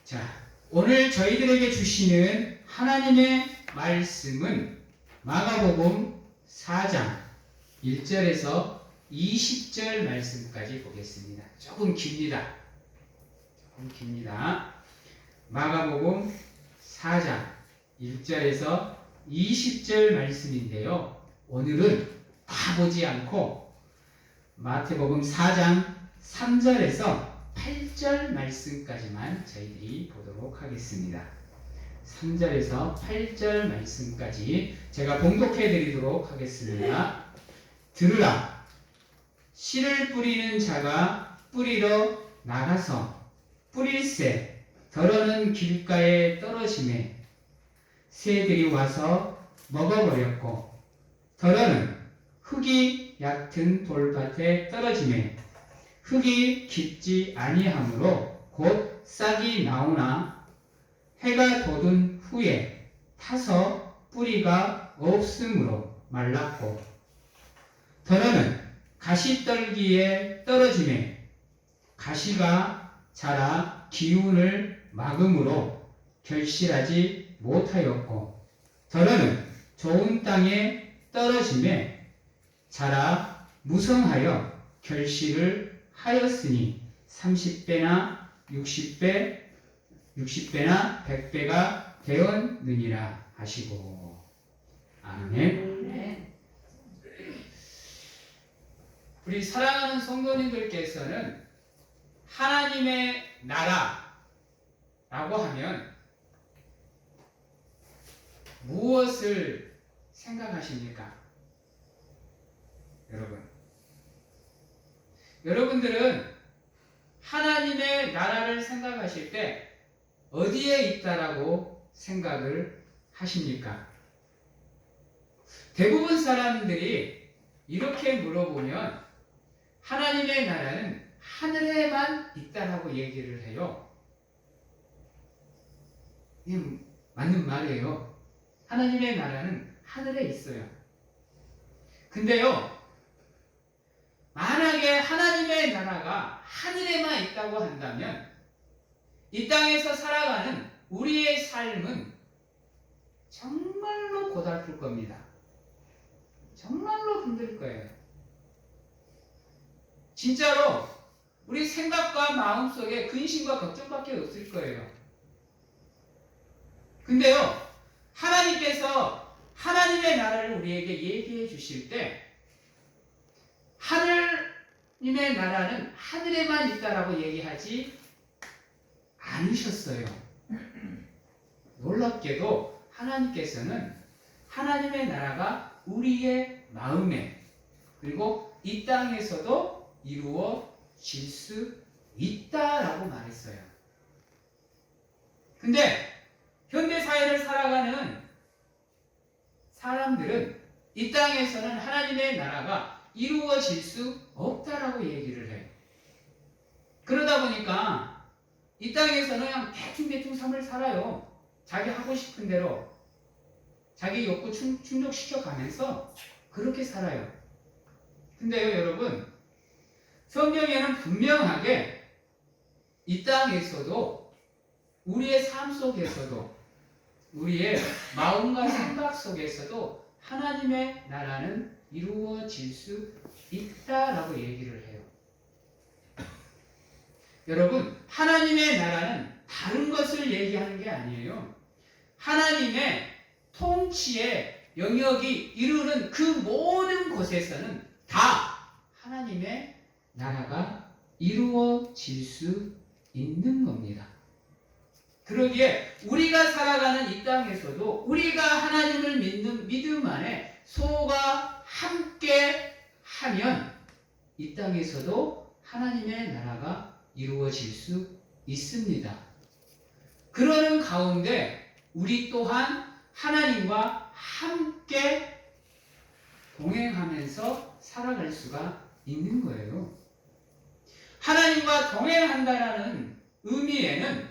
자, 오늘 저희들에게 주시는 하나님의 말씀은 마가복음 4장 1절에서 20절 말씀까지 보겠습니다. 조금 깁니다. 마가복음 4장 1절에서 20절 말씀인데요. 오늘은 다 보지 않고 마태복음 4장 3절에서 8절 말씀까지만 저희들이 보도록 하겠습니다. 3절에서 8절 말씀까지 제가 봉독해 드리도록 하겠습니다. 들으라. 씨를 뿌리는 자가 뿌리러 나가서 뿌릴새 더러는 길가에 떨어지매 새들이 와서 먹어버렸고, 더러는 흙이 얕은 돌밭에 떨어지매 흙이 깊지 아니하므로 곧 싹이 나오나 해가 돋은 후에 타서 뿌리가 없으므로 말랐고, 더러는 가시떨기에 떨어지매 가시가 자라 기운을 막음으로 결실하지 못하였고, 더러는 좋은 땅에 떨어지매 자라 무성하여 결실을 하였으니 30배나 60배나 100배가 되었느니라 하시고. 아멘. 우리 사랑하는 성도님들께서는 하나님의 나라라고 하면 무엇을 생각하십니까? 여러분들은 하나님의 나라를 생각하실 때 어디에 있다라고 생각을 하십니까? 대부분 사람들이 이렇게 물어보면 하나님의 나라는 하늘에만 있다라고 얘기를 해요. 이게 맞는 말이에요. 하나님의 나라는 하늘에 있어요. 근데요, 만약에 하나님의 나라가 하늘에만 있다고 한다면 이 땅에서 살아가는 우리의 삶은 정말로 고달플 겁니다. 정말로 힘들 거예요. 진짜로 우리 생각과 마음속에 근심과 걱정밖에 없을 거예요. 근데요, 하나님께서 하나님의 나라를 우리에게 얘기해 주실 때 하나님의 나라는 하늘에만 있다라고 얘기하지 않으셨어요. 놀랍게도 하나님께서는 하나님의 나라가 우리의 마음에 그리고 이 땅에서도 이루어질 수 있다라고 말했어요. 근데 현대사회를 살아가는 사람들은 이 땅에서는 하나님의 나라가 이루어질 수 없다라고 얘기를 해요. 그러다 보니까 이 땅에서는 그냥 대충 삶을 살아요. 자기 하고 싶은 대로 자기 욕구 충족시켜 가면서 그렇게 살아요. 근데요, 여러분, 성경에는 분명하게 이 땅에서도 우리의 삶 속에서도 우리의 마음과 생각 속에서도 하나님의 나라는 이루어질 수 있다라고 얘기를 해요. 여러분, 하나님의 나라는 다른 것을 얘기하는 게 아니에요. 하나님의 통치의 영역이 이루는 그 모든 곳에서는 다 하나님의 나라가 이루어질 수 있는 겁니다. 그러기에 우리가 살아가는 이 땅에서도 우리가 하나님을 믿는 믿음 안에 소가 함께 하면 이 땅에서도 하나님의 나라가 이루어질 수 있습니다. 그러는 가운데 우리 또한 하나님과 함께 동행하면서 살아갈 수가 있는 거예요. 하나님과 동행한다는 의미에는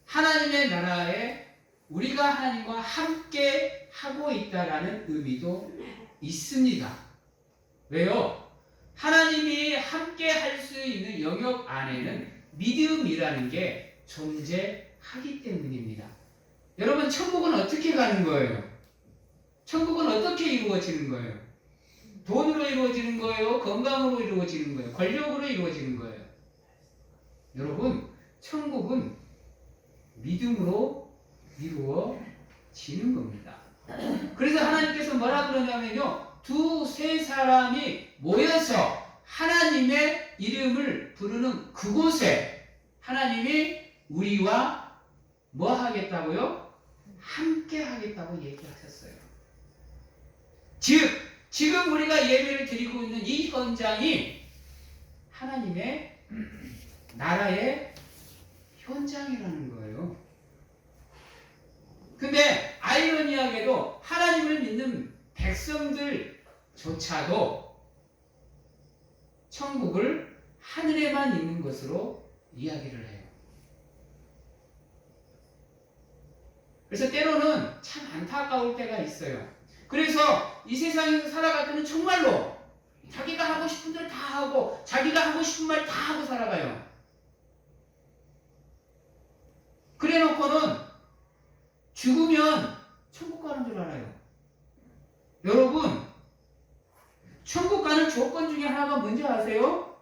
하나님의 나라에 우리가 하나님과 함께 하고 있다라는 의미도 있습니다. 왜요? 하나님이 함께 할 수 있는 영역 안에는 믿음이라는 게 존재하기 때문입니다. 여러분, 천국은 어떻게 가는 거예요? 천국은 어떻게 이루어지는 거예요? 돈으로 이루어지는 거예요? 건강으로 이루어지는 거예요? 권력으로 이루어지는 거예요? 여러분, 천국은 믿음으로 이루어지는 겁니다. 그래서 하나님께서 뭐라 그러냐면요, 두세 사람이 모여서 하나님의 이름을 부르는 그곳에 하나님이 우리와 뭐 하겠다고요? 함께 하겠다고 얘기하셨어요. 즉, 지금 우리가 예배를 드리고 있는 이 현장이 하나님의 나라의 현장이라는 거예요. 근데 아이러니하게도 하나님을 믿는 백성들조차도 천국을 하늘에만 있는 것으로 이야기를 해요. 그래서 때로는 참 안타까울 때가 있어요. 그래서 이 세상에서 살아갈 때는 정말로 자기가 하고 싶은 대로 다 하고 자기가 하고 싶은 말 다 하고 살아가요. 그래 놓고는 죽으면 천국 가는 줄 알아요. 여러분, 천국 가는 조건 중에 하나가 뭔지 아세요?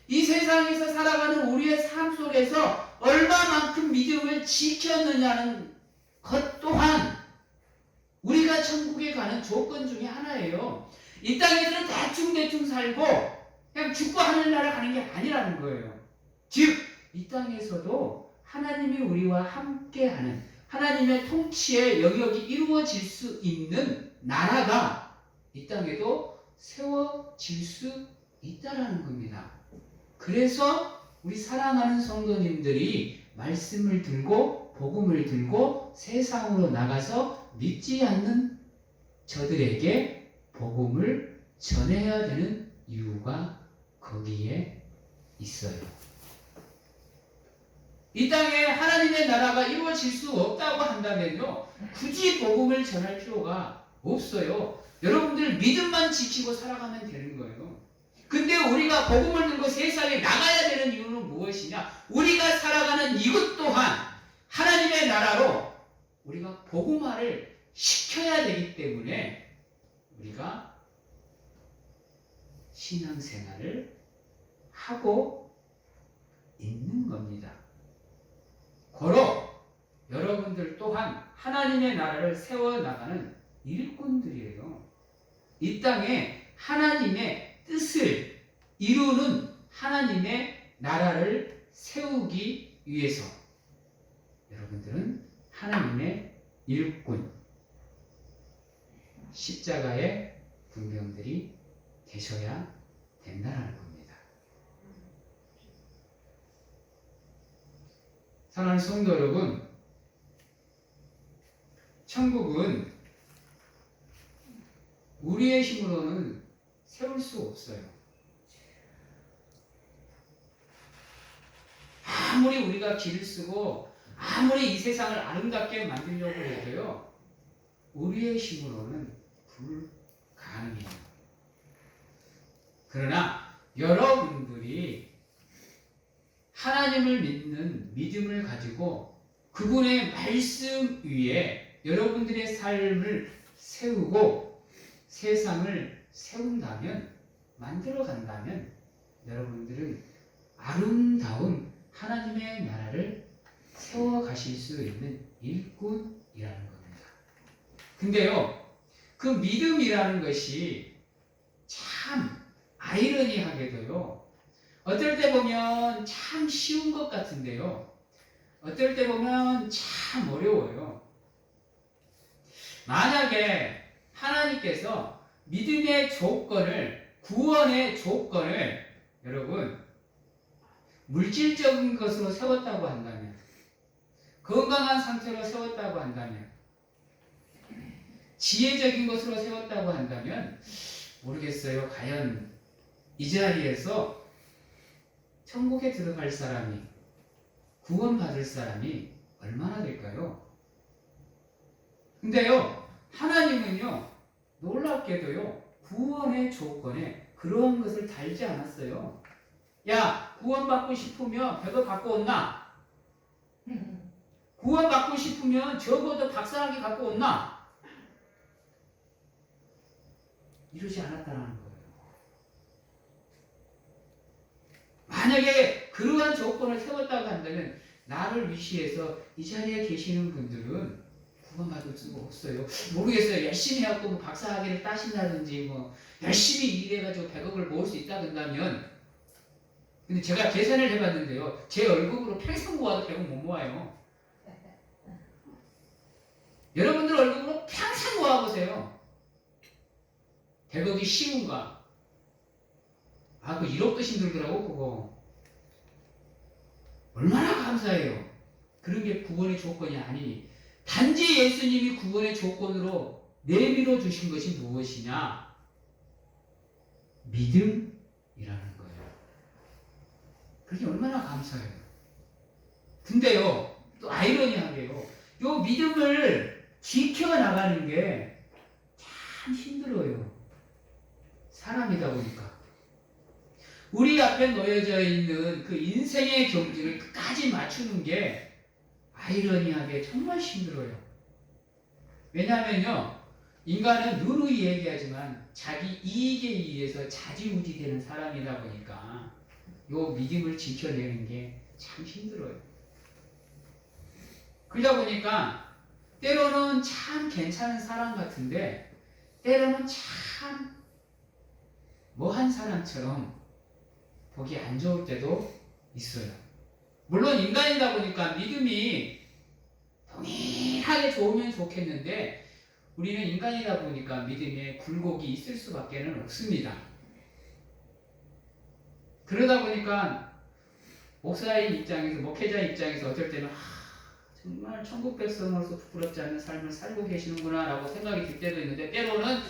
이 세상에서 살아가는 우리의 삶 속에서 얼마만큼 믿음을 지켰느냐는 것 또한 우리가 천국에 가는 조건 중에 하나예요. 이 땅에서는 대충 살고 그냥 죽고 하늘나라 가는 게 아니라는 거예요. 즉, 이 땅에서도 하나님이 우리와 함께하는 하나님의 통치의 영역이 이루어질 수 있는 나라가 이 땅에도 세워질 수 있다라는 겁니다. 그래서 우리 사랑하는 성도님들이 말씀을 들고 복음을 들고 세상으로 나가서 믿지 않는 저들에게 복음을 전해야 되는 이유가 거기에 있어요. 이 땅에 하나님의 나라가 이루어질 수 없다고 한다면요, 굳이 복음을 전할 필요가 없어요. 여러분들 믿음만 지키고 살아가면 되는 거예요. 근데 우리가 복음을 들고 세상에 나가야 되는 이유는 무엇이냐? 우리가 살아가는 이곳 또한 하나님의 나라로 우리가 복음화를 시켜야 되기 때문에 우리가 신앙생활을 하고 있는 겁니다. 고로 여러분들 또한 하나님의 나라를 세워나가는 일꾼들이에요. 이 땅에 하나님의 뜻을 이루는 하나님의 나라를 세우기 위해서 여러분들은 하나님의 일꾼, 십자가의 군병들이 되셔야 된다는 겁니다. 사랑하는 성도 여러분, 천국은 우리의 힘으로는 세울 수 없어요. 아무리 우리가 길을 쓰고 아무리 이 세상을 아름답게 만들려고 해도요, 우리의 힘으로는 불가능해요. 그러나 여러분들이 하나님을 믿는 믿음을 가지고 그분의 말씀 위에 여러분들의 삶을 세우고 세상을 세운다면, 만들어 간다면 여러분들은 아름다운 하나님의 나라를 세워 가실 수 있는 일꾼이라는 겁니다. 근데요, 그 믿음이라는 것이 참 아이러니하게도요, 어떨 때 보면 참 쉬운 것 같은데요, 어떨 때 보면 참 어려워요. 만약에 하나님께서 믿음의 조건을, 구원의 조건을 여러분 물질적인 것으로 세웠다고 한다면, 건강한 상태로 세웠다고 한다면, 지혜적인 것으로 세웠다고 한다면 모르겠어요. 과연 이 자리에서 천국에 들어갈 사람이, 구원받을 사람이 얼마나 될까요? 근데요, 하나님은요, 놀랍게도요, 구원의 조건에 그러한 것을 달지 않았어요. 야, 구원받고 싶으면 벽을 갖고 온나? 구원받고 싶으면 적어도 박사학위 갖고 온나? 이러지 않았다는 거예요. 만약에 그러한 조건을 세웠다고 한다면 나를 위시해서 이 자리에 계시는 분들은 구원받을 수가 없어요. 모르겠어요. 열심히 해갖고 뭐 박사학위를 따신다든지 뭐 열심히 일해가지고 100억을 모을 수 있다 된다면, 근데 제가 계산을 해봤는데요. 제 월급으로 평생 모아도 100억 못 모아요. 여러분들 월급으로 평생 모아보세요. 100억이 쉬운가? 아, 그 1억도 힘들더라고, 그거. 얼마나 감사해요. 그런 게 구원의 조건이 아니니. 단지 예수님이 구원의 조건으로 내밀어 주신 것이 무엇이냐? 믿음이라는 거예요. 그게 얼마나 감사해요. 근데요, 또 아이러니하게요, 요 믿음을 지켜나가는 게 참 힘들어요. 사람이다 보니까. 우리 앞에 놓여져 있는 그 인생의 경지를 끝까지 맞추는 게 아이러니하게 정말 힘들어요. 왜냐하면요, 인간은 누누이 얘기하지만 자기 이익에 의해서 자지우지 되는 사람이다 보니까 요 믿음을 지켜내는 게 참 힘들어요. 그러다 보니까 때로는 참 괜찮은 사람 같은데 때로는 참 뭐한 사람처럼 보기 안 좋을 때도 있어요. 물론 인간이다 보니까 믿음이 동일하게 좋으면 좋겠는데 우리는 인간이다 보니까 믿음에 굴곡이 있을 수밖에 없습니다. 그러다 보니까 목사의 입장에서, 목회자 입장에서 어떨 때는 정말 천국 백성으로서 부끄럽지 않은 삶을 살고 계시는구나 라고 생각이 들 때도 있는데, 때로는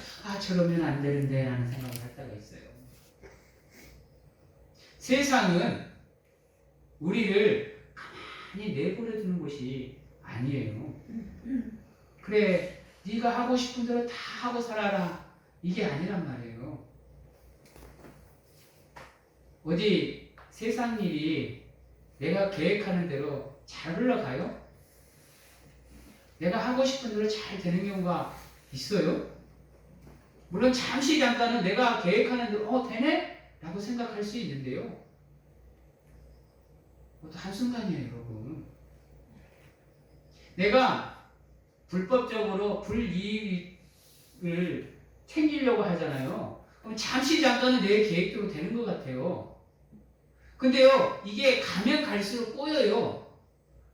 저러면 안 되는데 라는 생각을 할 때가 있어요. 세상은 우리를 가만히 내버려 두는 곳이 아니에요. 그래, 네가 하고 싶은 대로 다 하고 살아라, 이게 아니란 말이에요. 어디 세상 일이 내가 계획하는 대로 잘 흘러가요? 내가 하고 싶은 대로 잘 되는 경우가 있어요? 물론 잠시 잠깐은 내가 계획하는 대로 되네? 라고 생각할 수 있는데요, 그것도 한순간이에요. 여러분, 내가 불법적으로 불이익을 챙기려고 하잖아요. 그럼 잠시 잠깐은 내 계획대로 되는 것 같아요. 근데요, 이게 가면 갈수록 꼬여요.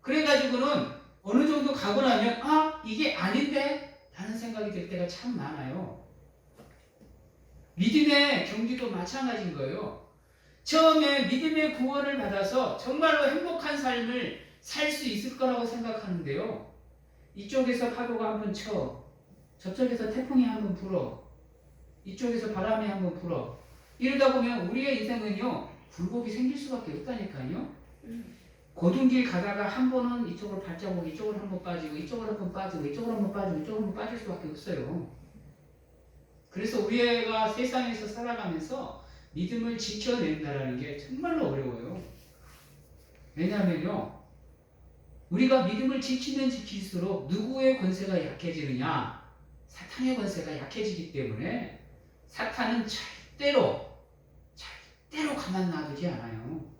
그래가지고는 어느 정도 가고 나면 이게 아닌데? 라는 생각이 들 때가 참 많아요. 믿음의 경지도 마찬가지인 거예요. 처음에 믿음의 구원을 받아서 정말로 행복한 삶을 살 수 있을 거라고 생각하는데요, 이쪽에서 파도가 한번 쳐, 저쪽에서 태풍이 한번 불어, 이쪽에서 바람이 한번 불어, 이러다 보면 우리의 인생은요 굴곡이 생길 수밖에 없다니까요. 고등길 가다가 한 번은 이쪽으로 발자국, 이쪽으로 한번 빠지고, 이쪽으로 한번 빠지고, 이쪽으로 한번 빠지고, 이쪽으로 한번 빠질 수밖에 없어요. 그래서 우리가 세상에서 살아가면서 믿음을 지켜낸다는 게 정말로 어려워요. 왜냐하면요, 우리가 믿음을 지키면 지킬수록 누구의 권세가 약해지느냐? 사탄의 권세가 약해지기 때문에 사탄은 절대로 가만 놔두지 않아요.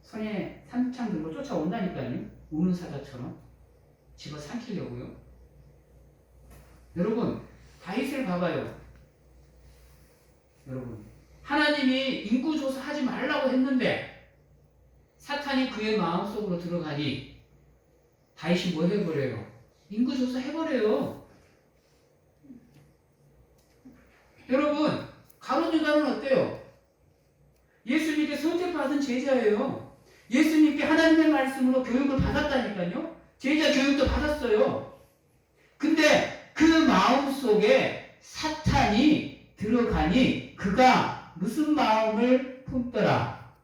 손에 산창 들고 쫓아온다니까요. 우는 사자처럼 집어삼키려고요. 여러분, 다윗을 봐봐요. 여러분, 하나님이 인구조사 하지 말라고 했는데 사탄이 그의 마음속으로 들어가니 다윗이 뭐 해버려요? 인구조사 해버려요. 여러분, 가룟 유다는 어때요? 예수님께 선택받은 제자예요. 예수님께 하나님의 말씀으로 교육을 받았다니까요. 제자 교육도 받았어요. 근데 그 마음속에 사탄이 들어가니 그가 무슨 마음을 품더라?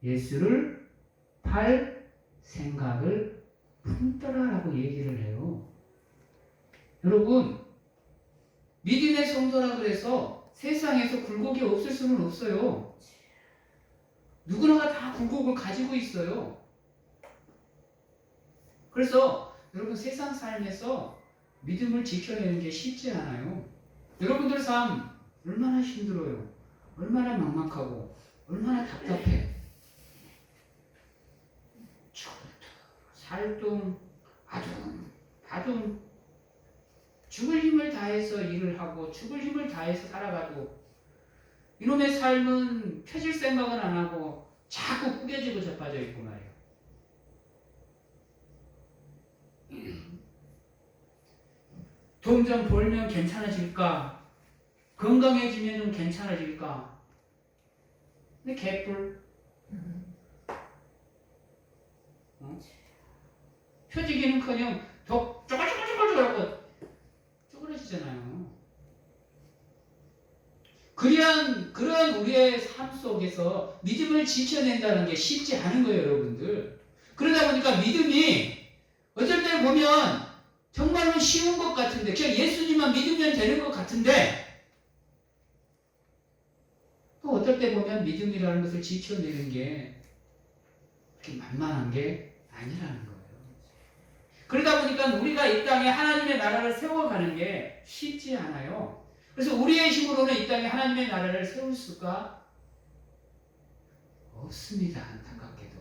예수를 팔 생각을 품더라라고 얘기를 해요. 여러분, 믿음의 성도라 그래서 세상에서 굴곡이 없을 수는 없어요. 굴곡을 가지고 있어요. 그래서 여러분 세상 삶에서 믿음을 지켜내는 게 쉽지 않아요. 여러분들 삶 얼마나 힘들어요. 얼마나 막막하고 얼마나 답답해. 살뚱 아둥 죽을 힘을 다해서 일을 하고 죽을 힘을 다해서 살아가도 이놈의 삶은 펴질 생각은 안 하고 자꾸 꾸겨지고 자빠져 있고 말이에요. 돈 좀 벌면 괜찮아질까? 건강해지면 좀 괜찮아질까? 근데 개뿔. 펴지기는커녕 더 쪼글쪼글쪼글쪼글 쪼그러지잖아요. 그런 우리의 삶 속에서 믿음을 지켜낸다는 게 쉽지 않은 거예요, 여러분들. 그러다 보니까 믿음이 어쩔 때 보면 정말로 쉬운 것 같은데, 그냥 예수님만 믿으면 되는 것 같은데, 또 어떨 때 보면 믿음이라는 것을 지켜내는 게 그렇게 만만한 게 아니라는 거예요. 그러다 보니까 우리가 이 땅에 하나님의 나라를 세워가는 게 쉽지 않아요. 그래서 우리의 힘으로는 이 땅에 하나님의 나라를 세울 수가 없습니다. 안타깝게도.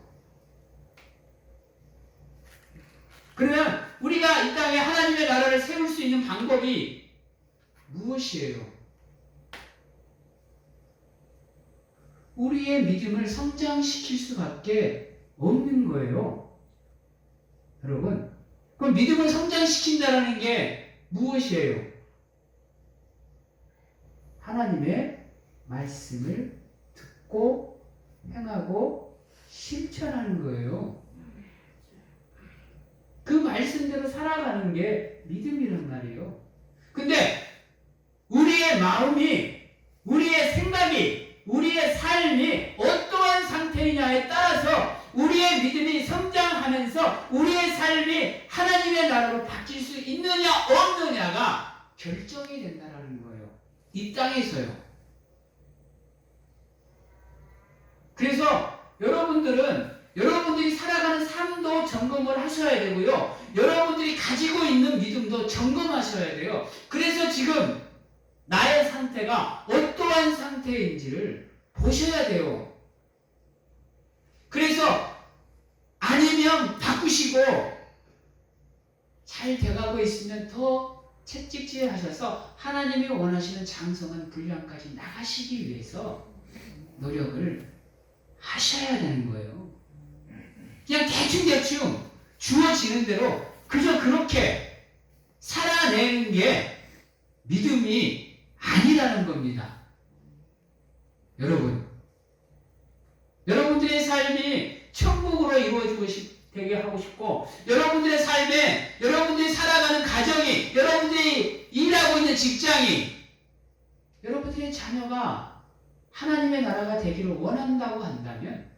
그러면 우리가 이 땅에 하나님의 나라를 세울 수 있는 방법이 무엇이에요? 우리의 믿음을 성장시킬 수밖에 없는 거예요. 여러분, 그럼 믿음을 성장시킨다는 게 무엇이에요? 하나님의 말씀을 듣고 행하고 실천하는 거예요. 그 말씀대로 살아가는 게 믿음이란 말이에요. 근데 우리의 마음이, 우리의 생각이, 우리의 삶이 어떠한 상태이냐에 따라서 우리의 믿음이 성장하면서 우리의 삶이 하나님의 나라로 바뀔 수 있느냐 없느냐가 결정이 된다는 거예요. 이 땅에서요. 그래서 여러분들이 살아가는 삶도 점검을 하셔야 되고요. 여러분들이 가지고 있는 믿음도 점검하셔야 돼요. 그래서 지금 나의 상태가 어떠한 상태인지를 보셔야 돼요. 그래서 아니면 바꾸시고 잘 돼가고 있으면 더 채찍질하셔서 하나님이 원하시는 장성한 분량까지 나가시기 위해서 노력을 하셔야 되는 거예요. 그냥 대충 주어지는 대로 그저 그렇게 살아내는 게 믿음이 아니라는 겁니다. 여러분들의 삶이 천국으로 이루어지고 되게 하고 싶고, 여러분들의 삶에, 여러분들이 살아가는 가정이, 여러분들이 일하고 있는 직장이, 여러분들의 자녀가 하나님의 나라가 되기를 원한다고 한다면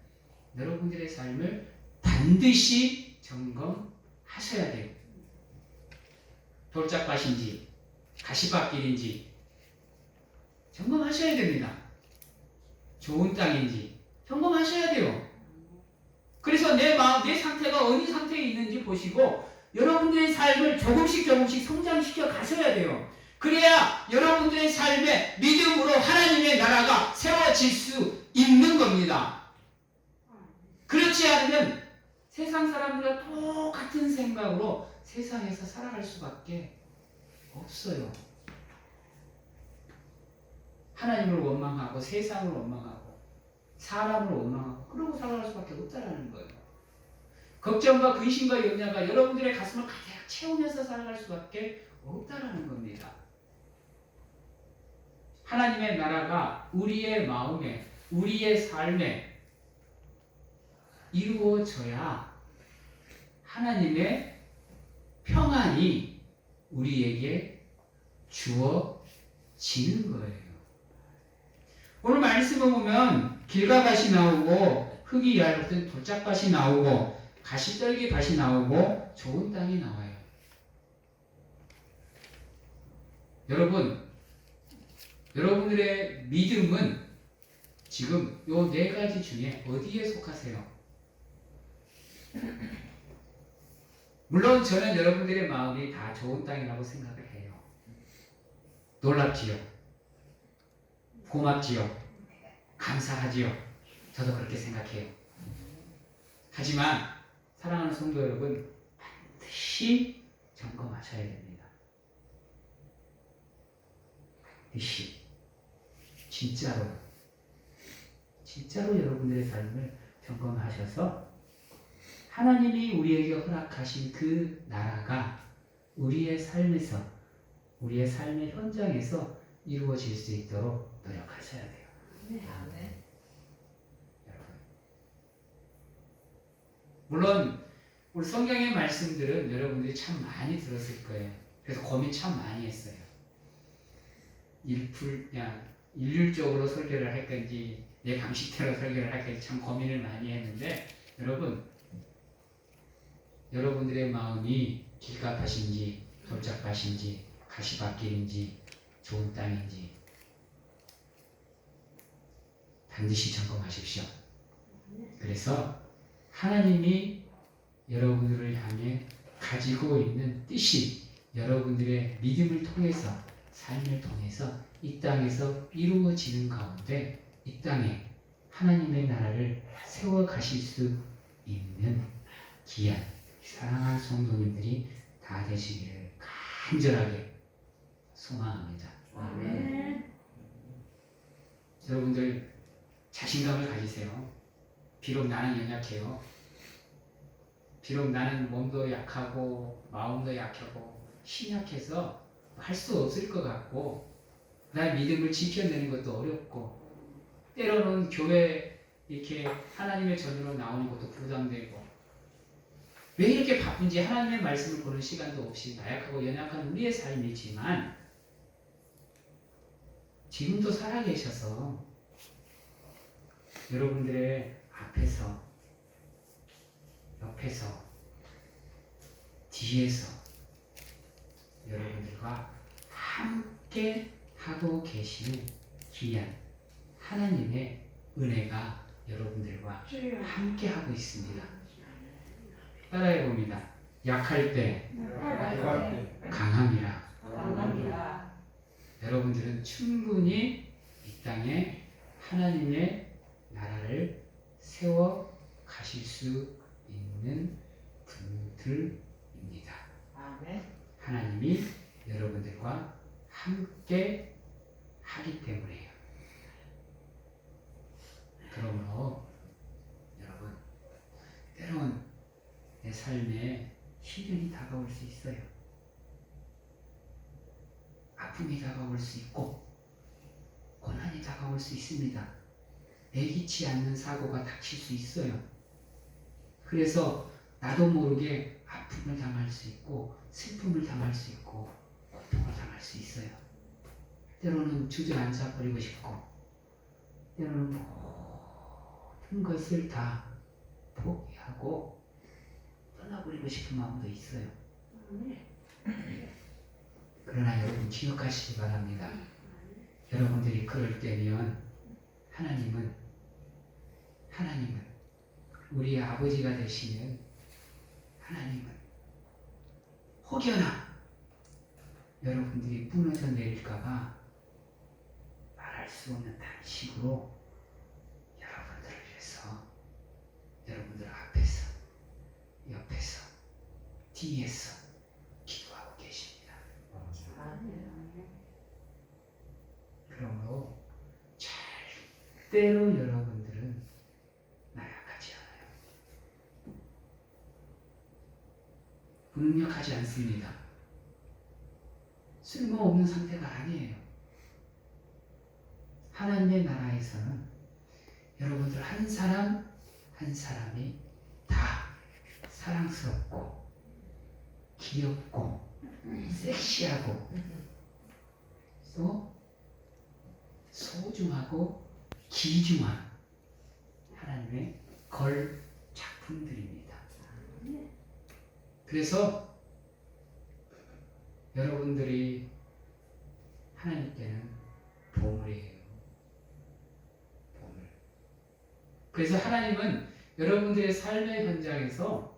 여러분들의 삶을 반드시 점검하셔야 돼요. 돌짝밭인지 가시밭길인지 점검하셔야 됩니다. 좋은 땅인지 점검하셔야 돼요. 그래서 내 마음, 내 상태가 어느 상태에 있는지 보시고 여러분들의 삶을 조금씩 성장시켜 가셔야 돼요. 그래야 여러분들의 삶에 믿음으로 하나님의 나라가 세워질 수 있는 겁니다. 그렇지 않으면 세상 사람들과 똑같은 생각으로 세상에서 살아갈 수밖에 없어요. 하나님을 원망하고 세상을 원망하고 사람을 원망하고 그러고 살아갈 수밖에 없다라는 거예요. 걱정과 근심과 염려가 여러분들의 가슴을 가득 채우면서 살아갈 수밖에 없다라는 겁니다. 하나님의 나라가 우리의 마음에, 우리의 삶에 이루어져야 하나님의 평안이 우리에게 주어지는 거예요. 오늘 말씀을 보면 길가 밭이 나오고 흙이 얇은 돌짝밭이 나오고 가시떨기 밭이 나오고 좋은 땅이 나와요. 여러분들의 믿음은 지금 요 네 가지 중에 어디에 속하세요? 물론 저는 여러분들의 마음이 다 좋은 땅이라고 생각을 해요. 놀랍지요? 고맙지요? 감사하지요? 저도 그렇게 생각해요. 하지만 사랑하는 성도 여러분, 반드시 점검하셔야 됩니다. 반드시. 진짜로 여러분들의 삶을 점검하셔서 하나님이 우리에게 허락하신 그 나라가 우리의 삶에서, 우리의 삶의 현장에서 이루어질 수 있도록 노력하셔야 돼요. 여러분. 물론 우리 성경의 말씀들은 여러분들이 참 많이 들었을 거예요. 그래서 고민 참 많이 했어요. 일률적으로 설교를 할 건지 내 방식대로 설교를 할 건지 참 고민을 많이 했는데, 여러분들의 마음이 길갑하신지 돌짝밭인지 가시밭길인지 좋은 땅인지 반드시 점검하십시오. 그래서 하나님이 여러분들을 향해 가지고 있는 뜻이 여러분들의 믿음을 통해서, 삶을 통해서 이 땅에서 이루어지는 가운데 이 땅에 하나님의 나라를 세워 가실 수 있는 귀한 사랑하는 성도님들이 다 되시기를 간절하게 소망합니다. 아멘. 여러분들 자신감을 가지세요. 비록 나는 연약해요. 비록 나는 몸도 약하고 마음도 약하고 힘이 약해서 할 수 없을 것 같고 나의 믿음을 지켜내는 것도 어렵고 때로는 교회 이렇게 하나님의 전으로 나오는 것도 부담되고 왜 이렇게 바쁜지 하나님의 말씀을 보는 시간도 없이 나약하고 연약한 우리의 삶이지만 지금도 살아계셔서 여러분들의 앞에서, 옆에서, 뒤에서 여러분들과 함께 하고 계시는 귀한 하나님의 은혜가 여러분들과 함께 하고 있습니다. 따라해 봅니다. 약할 때 강함이라. 여러분들은 충분히 이 땅에 하나님의 나라를 세워 가실 수 있는 분들입니다. 하나님이 여러분들과 함께 하기 때문에요. 그러므로 여러분, 때론 내 삶에 시련이 다가올 수 있어요. 아픔이 다가올 수 있고 고난이 다가올 수 있습니다. 예기치 않는 사고가 닥칠 수 있어요. 그래서 나도 모르게 아픔을 당할 수 있고 슬픔을 당할 수 있고 고통을 당할 수 있어요. 때로는 주저앉아 버리고 싶고 때로는 모든 것을 다 포기하고 떠나버리고 싶은 마음도 있어요. 그러나 여러분 기억하시기 바랍니다. 여러분들이 그럴 때면 하나님은 우리의 아버지가 되시는 하나님은 혹여나 여러분들이 무너져 내릴까봐 말할 수 없는 단식으로 여러분들을 위해서 여러분들 앞에서, 옆에서, 뒤에서 기도하고 계십니다. 그러므로 절대로 여러분들은 나약하지 않아요. 무능력하지 않습니다. 쓸모없는 상태가 아니에요. 하나님의 나라에서는 여러분들 한 사람 한 사람이 다 사랑스럽고 귀엽고 섹시하고 또 소중하고 귀중한 하나님의 걸 작품들입니다. 그래서 여러분들이 하나님께는 보물이에요. 보물. 여러분들의 삶의 현장에서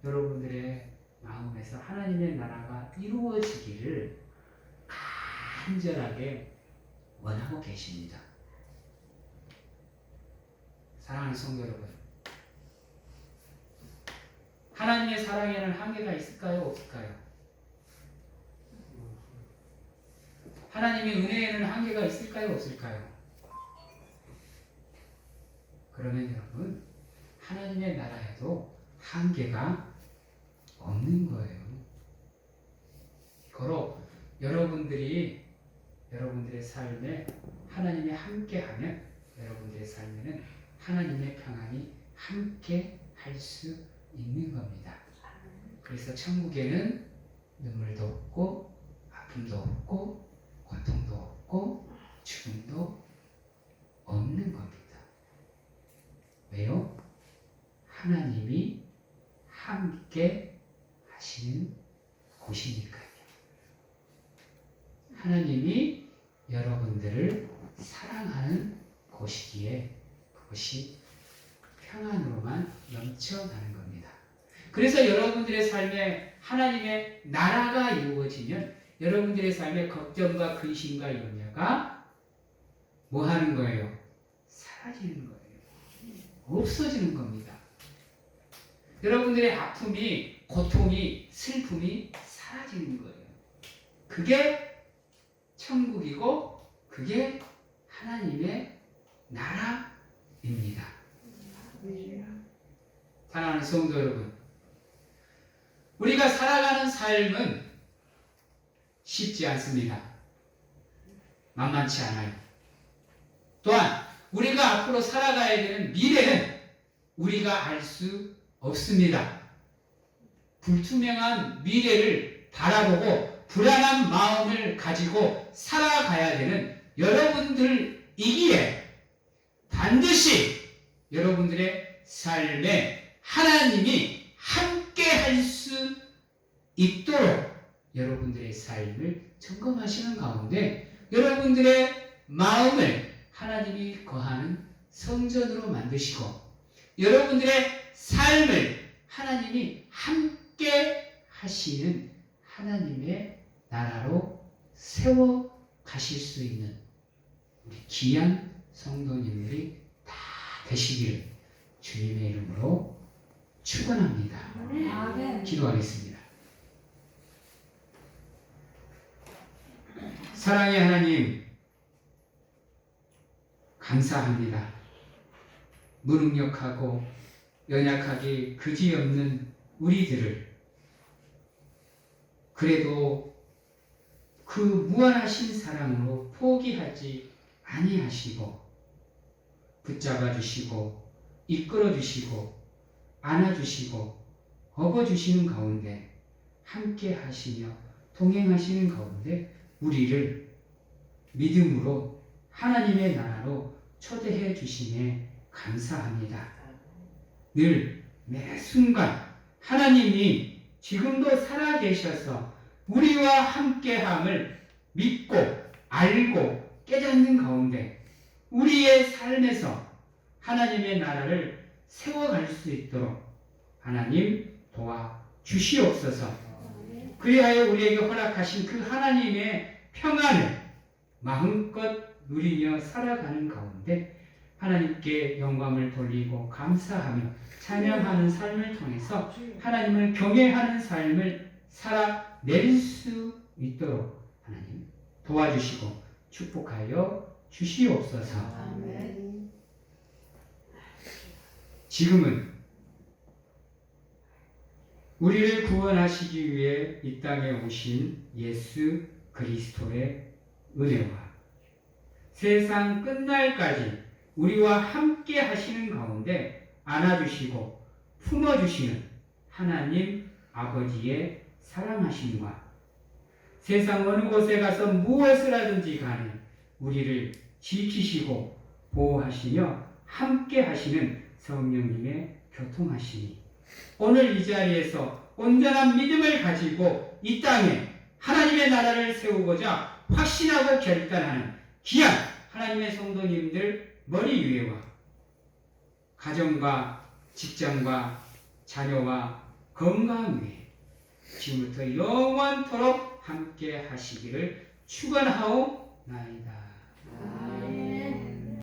여러분들의 마음에서 하나님의 나라가 이루어지기를 간절하게 원하고 계십니다. 사랑하는 성도 여러분, 하나님의 사랑에는 한계가 있을까요? 없을까요? 하나님의 은혜에는 한계가 있을까요? 없을까요? 그러면 여러분, 하나님의 나라에도 한계가 없는 거예요. 고로 여러분들이 여러분들의 삶에 하나님이 함께하면 여러분들의 삶에는 하나님의 평안이 함께 할 수 있는 겁니다. 그래서 천국에는 눈물도 없고 아픔도 없고 고통도 없고 죽음도 없는 겁니다. 왜요? 하나님이 함께 하시는 곳이니까요. 하나님이 여러분들을 사랑하는 곳이기에 그것이 평안으로만 넘쳐나는 겁니다. 그래서 여러분들의 삶에 하나님의 나라가 이루어지면 여러분들의 삶에 걱정과 근심과 염려가 뭐 하는 거예요? 사라지는 거예요. 없어지는 겁니다. 여러분들의 아픔이, 고통이, 슬픔이 사라지는 거예요. 그게 천국이고 그게 하나님의 나라입니다. 사랑하는 성도 여러분, 우리가 살아가는 삶은 쉽지 않습니다. 만만치 않아요. 또한 우리가 앞으로 살아가야 되는 미래는 우리가 알 수 없습니다. 불투명한 미래를 바라보고 불안한 마음을 가지고 살아가야 되는 여러분들이기에 반드시 여러분들의 삶에 하나님이 함께 할 수 있도록 여러분들의 삶을 점검하시는 가운데 여러분들의 마음을 하나님이 거하는 성전으로 만드시고 여러분들의 삶을 하나님이 함께 하시는 하나님의 나라로 세워 가실 수 있는 우리 귀한 성도님들이 다 되시기를 주님의 이름으로 축원합니다. 기도하겠습니다. 사랑의 하나님, 감사합니다. 무능력하고 연약하기 그지없는 우리들을 그래도 그 무한하신 사랑으로 포기하지 아니하시고 붙잡아 주시고 이끌어 주시고 안아 주시고 업어 주시는 가운데 함께 하시며 동행하시는 가운데 우리를 믿음으로 하나님의 나라로 초대해 주심에 감사합니다. 늘 매 순간 하나님이 지금도 살아계셔서 우리와 함께함을 믿고 알고 깨닫는 가운데 우리의 삶에서 하나님의 나라를 세워갈 수 있도록 하나님 도와주시옵소서. 그리하여 우리에게 허락하신 그 하나님의 평안을 마음껏 누리며 살아가는 가운데 하나님께 영광을 돌리고 감사하며 찬양하는 삶을 통해서 하나님을 경외하는 삶을 살아낼 수 있도록 하나님 도와주시고 축복하여 주시옵소서. 아멘. 지금은 우리를 구원하시기 위해 이 땅에 오신 예수 그리스도의 은혜와 세상 끝날까지 우리와 함께 하시는 가운데 안아주시고 품어주시는 하나님 아버지의 사랑하심과 세상 어느 곳에 가서 무엇을 하든지 간에 우리를 지키시고 보호하시며 함께 하시는 성령님의 교통하심이 오늘 이 자리에서 온전한 믿음을 가지고 이 땅에 하나님의 나라를 세우고자 확신하고 결단하는 귀한 하나님의 성도님들 머리 위에와 가정과 직장과 자녀와 건강 위에 지금부터 영원토록 함께 하시기를 축원하오나이다.